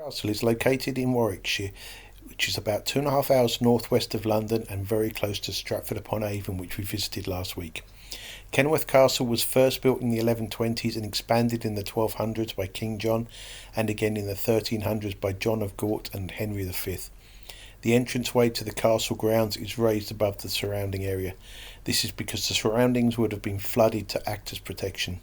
Castle is located in Warwickshire, which is about 2.5 hours northwest of London and very close to Stratford-upon-Avon, which we visited last week. Kenilworth Castle was first built in the 1120s and expanded in the 1200s by King John and again in the 1300s by John of Gaunt and Henry V. The entranceway to the castle grounds is raised above the surrounding area. This is because the surroundings would have been flooded to act as protection.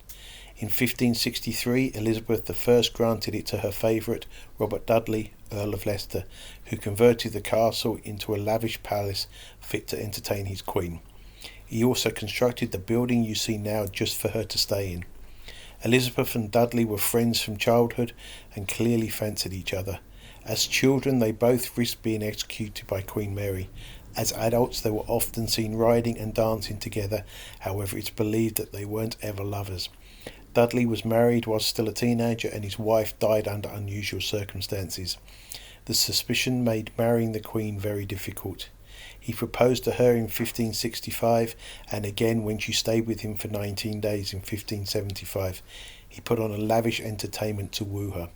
In 1563, Elizabeth I granted it to her favourite, Robert Dudley, Earl of Leicester, who converted the castle into a lavish palace fit to entertain his queen. He also constructed the building you see now just for her to stay in. Elizabeth and Dudley were friends from childhood and clearly fancied each other. As children, they both risked being executed by Queen Mary. As adults, they were often seen riding and dancing together. However, it's believed that they weren't ever lovers. Dudley was married while still a teenager and his wife died under unusual circumstances. The suspicion made marrying the Queen very difficult. He proposed to her in 1565 and again when she stayed with him for 19 days in 1575. He put on a lavish entertainment to woo her.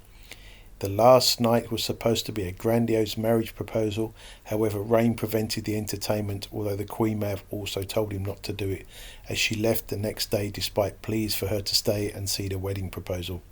The last night was supposed to be a grandiose marriage proposal. However, rain prevented the entertainment, although the Queen may have also told him not to do it, as she left the next day despite pleas for her to stay and see the wedding proposal.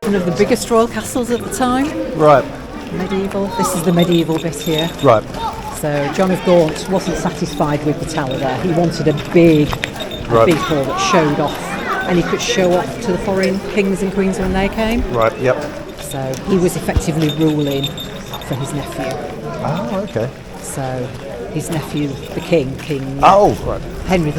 One of the biggest royal castles at the time. Right. Medieval. This is the medieval bit here. Right. So John of Gaunt wasn't satisfied with the tower there. He wanted a big hall that showed off, and he could show off to the foreign kings and queens when they came. Right. Yep. So he was effectively ruling for his nephew. Oh, okay. So his nephew, the King Henry II,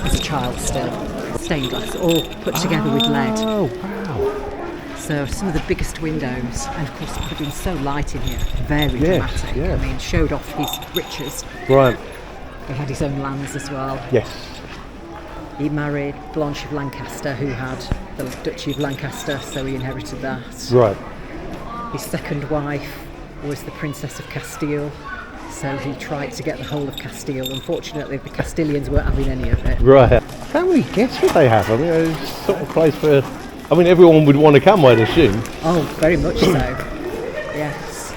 was a child still. Stained glass, all put together with lead. Oh, wow. So some of the biggest windows, and of course it would have been so light in here, very dramatic. Yeah. I mean, showed off his riches. Right. He had his own lands as well. Yes. He married Blanche of Lancaster, who had the Duchy of Lancaster, so he inherited that. Right. His second wife was the Princess of Castile, so he tried to get the whole of Castile. Unfortunately, the Castilians weren't having any of it. Right. How many guests would they have? I mean, it's sort of place where, I mean, everyone would want to come, I'd assume. Oh, very much so. Yes.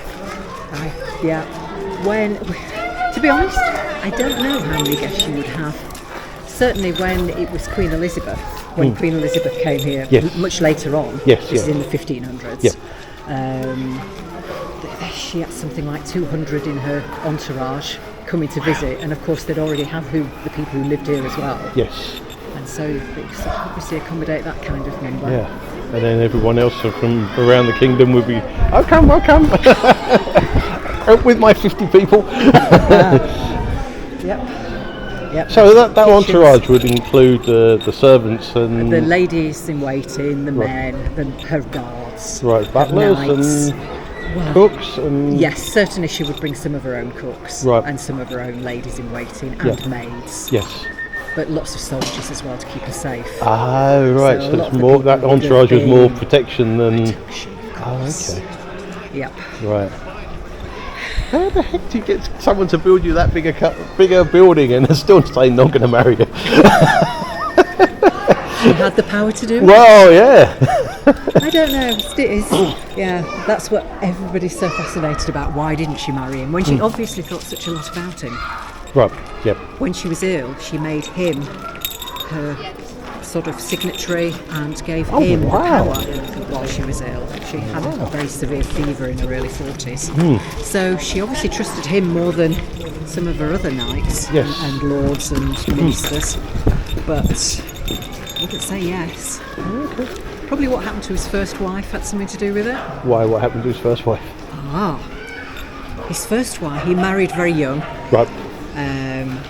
To be honest, I don't know how many guests you would have. Certainly when it was Queen Elizabeth, when Queen Elizabeth came here much later on, this is in the 1500s, she had something like 200 in her entourage coming to visit, and of course they'd already have the people who lived here as well. Yes. And so they could obviously accommodate that kind of number. Yeah. And then everyone else from around the kingdom would be, I'll come. With my 50 people. Yep. So that entourage would include the servants and the ladies in waiting, the men, her guards, butlers knights, cooks and... Yes, certainly she would bring some of her own cooks, right, and some of her own ladies in waiting, and maids. Yes. But lots of soldiers as well to keep her safe. Oh, right, so it's more, that entourage was more protection than... Oh, okay. Yep. Right. How the heck do you get someone to build you that bigger building and they're still saying not going to marry you? She had the power to do it. Well, yeah. I don't know. Yeah, that's what everybody's so fascinated about. Why didn't she marry him? When she obviously thought such a lot about him. Right, yep. When she was ill, she made him her sort of signatory and gave him the power while she was ill. She had a very severe fever in her early 40s. So she obviously trusted him more than some of her other knights and lords and ministers. But wouldn't say yes. Okay. Probably what happened to his first wife had something to do with it. Why? What happened to his first wife? His first wife, he married very young. Right.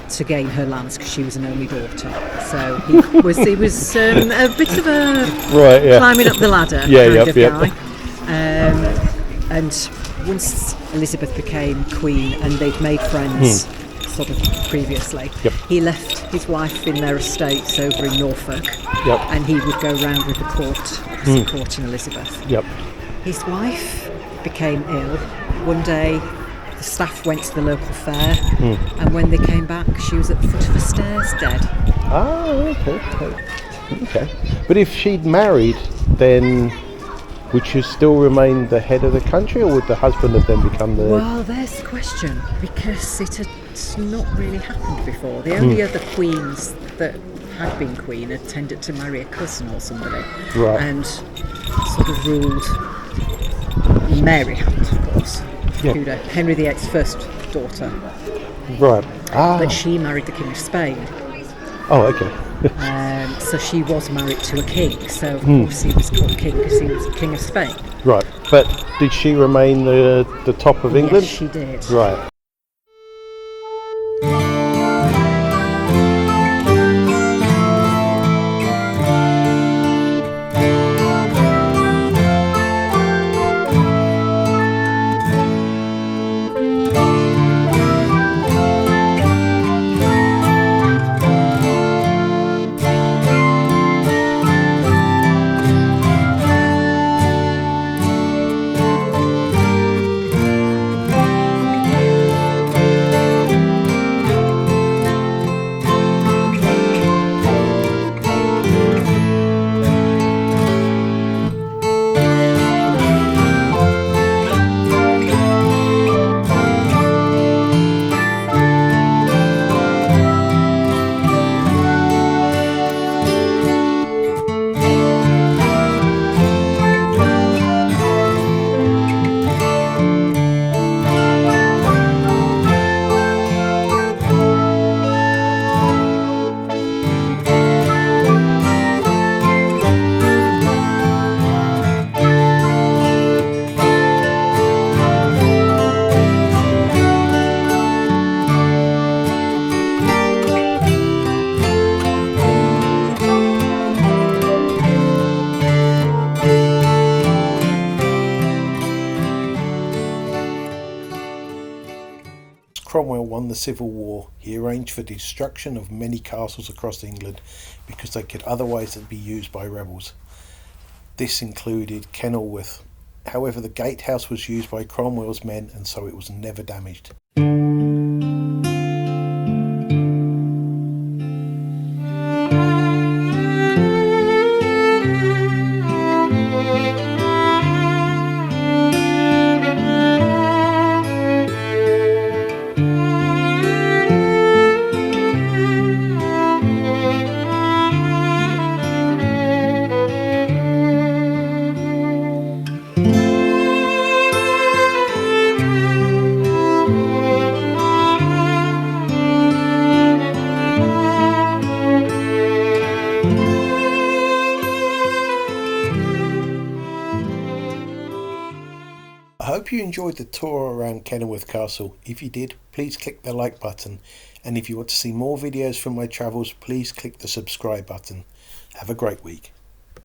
To gain her lands because she was an only daughter. So he was a bit of a climbing up the ladder kind of guy. And once Elizabeth became queen and they'd made friends sort of previously, he left his wife in their estates over in Norfolk, and he would go round with the court supporting Elizabeth. His wife became ill. One day the staff went to the local fair, and when they came back, she was at the foot of the stairs, dead. Okay. But if she'd married, then would she still remain the head of the country, or would the husband have then become the... Well, there's the question, because it had not really happened before. The only other queens that had been queen had tended to marry a cousin or somebody, and sort of ruled. Mary hadn't, of course. Henry VIII's first daughter. Right. But she married the King of Spain. Oh, okay. So she was married to a king. So of course he was called king because he was King of Spain. Right. But did she remain the top of England? Yes, she did. Right. Cromwell won the Civil War, he arranged for the destruction of many castles across England because they could otherwise be used by rebels. This included Kenilworth. However, the gatehouse was used by Cromwell's men and so it was never damaged. I hope you enjoyed the tour around Kenilworth Castle. If you did, please click the like button, and if you want to see more videos from my travels, please click the subscribe button. Have a great week.